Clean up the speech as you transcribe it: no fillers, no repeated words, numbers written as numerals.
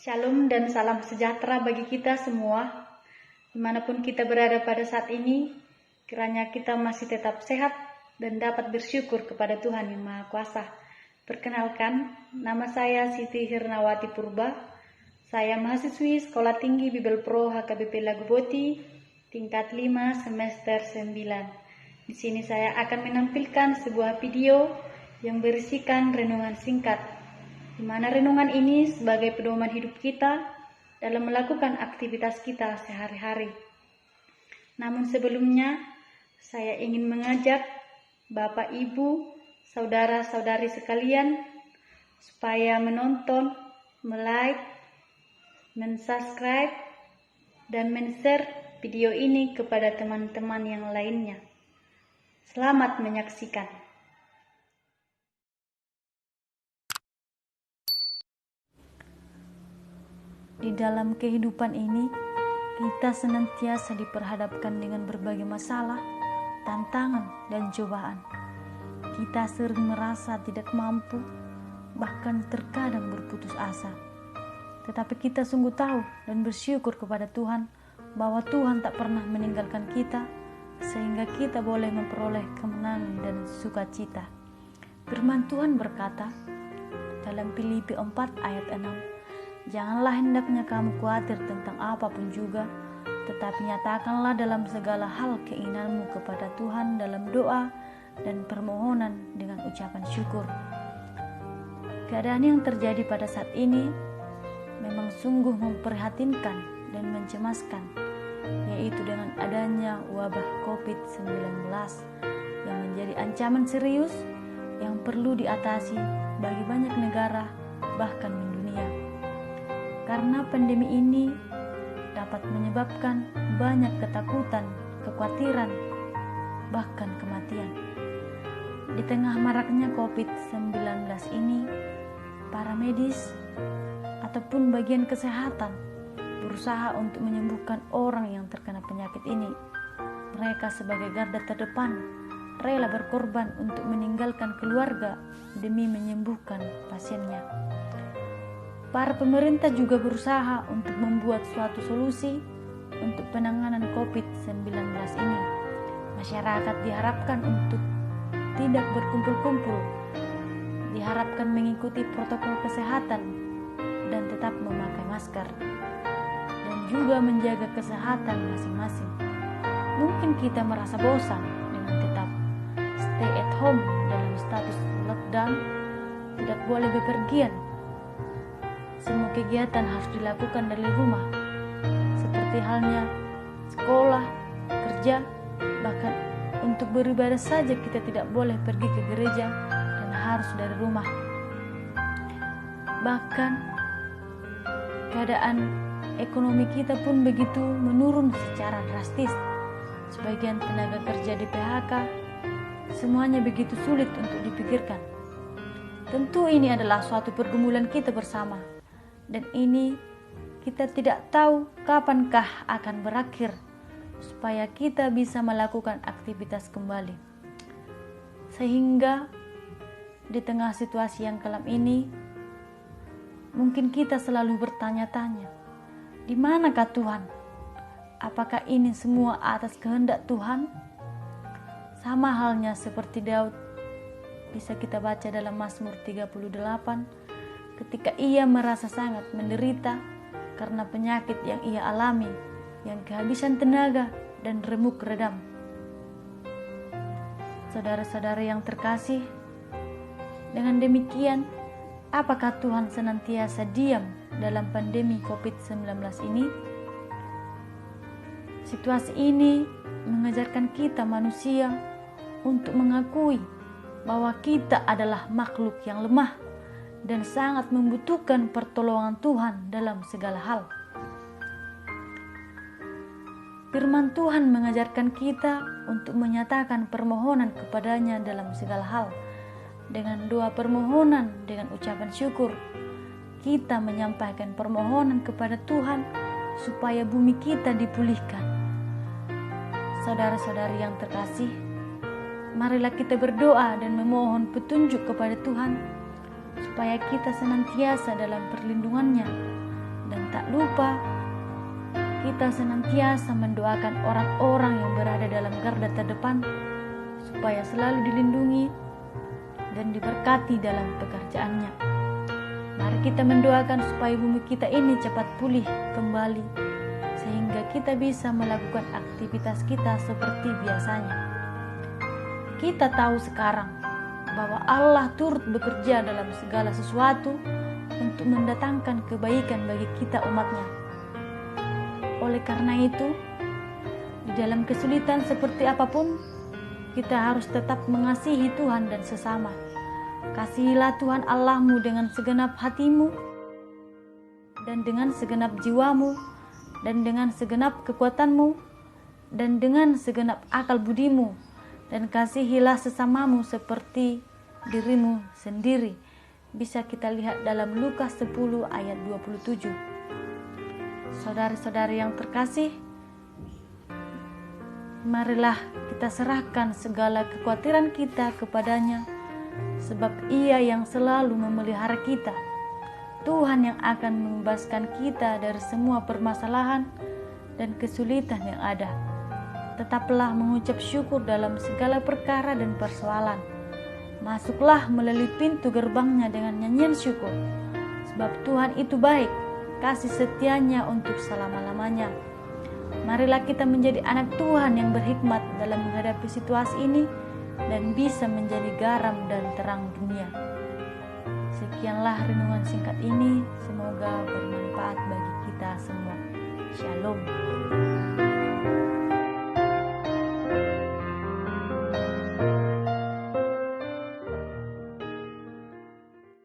Shalom dan salam sejahtera bagi kita semua, dimanapun kita berada pada saat ini. Kiranya kita masih tetap sehat dan dapat bersyukur kepada Tuhan yang Maha Kuasa. Perkenalkan, nama saya Siti Hirnawati Purba. Saya mahasiswi Sekolah Tinggi Bibel Pro HKBP Laguboti, tingkat 5 semester 9. Di sini saya akan menampilkan sebuah video yang berisikan renungan singkat, di mana renungan ini sebagai pedoman hidup kita dalam melakukan aktivitas kita sehari-hari. Namun sebelumnya, saya ingin mengajak Bapak, Ibu, saudara-saudari sekalian supaya menonton, like, subscribe, dan share video ini kepada teman-teman yang lainnya. Selamat menyaksikan. Di dalam kehidupan ini, kita senantiasa diperhadapkan dengan berbagai masalah, tantangan, dan cobaan. Kita sering merasa tidak mampu, bahkan terkadang berputus asa. Tetapi kita sungguh tahu dan bersyukur kepada Tuhan bahwa Tuhan tak pernah meninggalkan kita, sehingga kita boleh memperoleh kemenangan dan sukacita. Firman Tuhan berkata dalam Filipi 4 ayat 6, "Janganlah hendaknya kamu khawatir tentang apapun juga, tetapi nyatakanlah dalam segala hal keinginanmu kepada Tuhan dalam doa dan permohonan dengan ucapan syukur." Keadaan yang terjadi pada saat ini memang sungguh memprihatinkan dan mencemaskan, yaitu dengan adanya wabah COVID-19 yang menjadi ancaman serius yang perlu diatasi bagi banyak negara, bahkan mendunia. Karena pandemi ini dapat menyebabkan banyak ketakutan, kekhawatiran, bahkan kematian. Di tengah maraknya COVID-19 ini, para medis ataupun bagian kesehatan berusaha untuk menyembuhkan orang yang terkena penyakit ini. Mereka sebagai garda terdepan rela berkorban untuk meninggalkan keluarga demi menyembuhkan pasiennya. Para pemerintah juga berusaha untuk membuat suatu solusi untuk penanganan COVID-19 ini. Masyarakat diharapkan untuk tidak berkumpul-kumpul, diharapkan mengikuti protokol kesehatan dan tetap memakai masker, dan juga menjaga kesehatan masing-masing. Mungkin kita merasa bosan dengan tetap stay at home dalam status lockdown, tidak boleh bepergian. Semua kegiatan harus dilakukan dari rumah, seperti halnya sekolah, kerja, bahkan untuk beribadah saja kita tidak boleh pergi ke gereja dan harus dari rumah. Bahkan keadaan ekonomi kita pun begitu menurun secara drastis. Sebagian tenaga kerja di PHK, semuanya begitu sulit untuk dipikirkan. Tentu ini adalah suatu pergumulan kita bersama, dan ini kita tidak tahu kapankah akan berakhir, supaya kita bisa melakukan aktivitas kembali. Sehingga di tengah situasi yang kelam ini, mungkin kita selalu bertanya-tanya, di manakah Tuhan? Apakah ini semua atas kehendak Tuhan? Sama halnya seperti Daud, bisa kita baca dalam Mazmur 38, ketika ia merasa sangat menderita karena penyakit yang ia alami, yang kehabisan tenaga dan remuk redam. Saudara-saudara yang terkasih, dengan demikian, apakah Tuhan senantiasa diam dalam pandemi COVID-19 ini? Situasi ini mengajarkan kita manusia untuk mengakui bahwa kita adalah makhluk yang lemah dan sangat membutuhkan pertolongan Tuhan dalam segala hal. Firman Tuhan mengajarkan kita untuk menyatakan permohonan kepadanya dalam segala hal. Dengan doa permohonan, dengan ucapan syukur, kita menyampaikan permohonan kepada Tuhan supaya bumi kita dipulihkan. Saudara-saudari yang terkasih, marilah kita berdoa dan memohon petunjuk kepada Tuhan supaya kita senantiasa dalam perlindungannya lupa kita senantiasa mendoakan orang-orang yang berada dalam garda terdepan supaya selalu dilindungi dan diberkati dalam pekerjaannya. Mari kita mendoakan supaya bumi kita ini cepat pulih kembali, sehingga kita bisa melakukan aktivitas kita seperti biasanya. Kita tahu sekarang bahwa Allah turut bekerja dalam segala sesuatu untuk mendatangkan kebaikan bagi kita umatnya. Oleh karena itu, di dalam kesulitan seperti apapun, kita harus tetap mengasihi Tuhan dan sesama. Kasihilah Tuhan Allahmu dengan segenap hatimu, dan dengan segenap jiwamu, dan dengan segenap kekuatanmu, dan dengan segenap akal budimu, dan kasihilah sesamamu seperti dirimu sendiri. Bisa kita lihat dalam Lukas 10 ayat 27. Saudari-saudari yang terkasih, marilah kita serahkan segala kekhawatiran kita kepadanya, sebab Ia yang selalu memelihara kita. Tuhan yang akan membebaskan kita dari semua permasalahan dan kesulitan yang ada. Tetaplah mengucap syukur dalam segala perkara dan persoalan. Masuklah melalui pintu gerbangnya dengan nyanyian syukur, sebab Tuhan itu baik, kasih setianya untuk selama-lamanya. Marilah kita menjadi anak Tuhan yang berhikmat dalam menghadapi situasi ini dan bisa menjadi garam dan terang dunia. Sekianlah renungan singkat ini, semoga bermanfaat bagi kita semua. Shalom.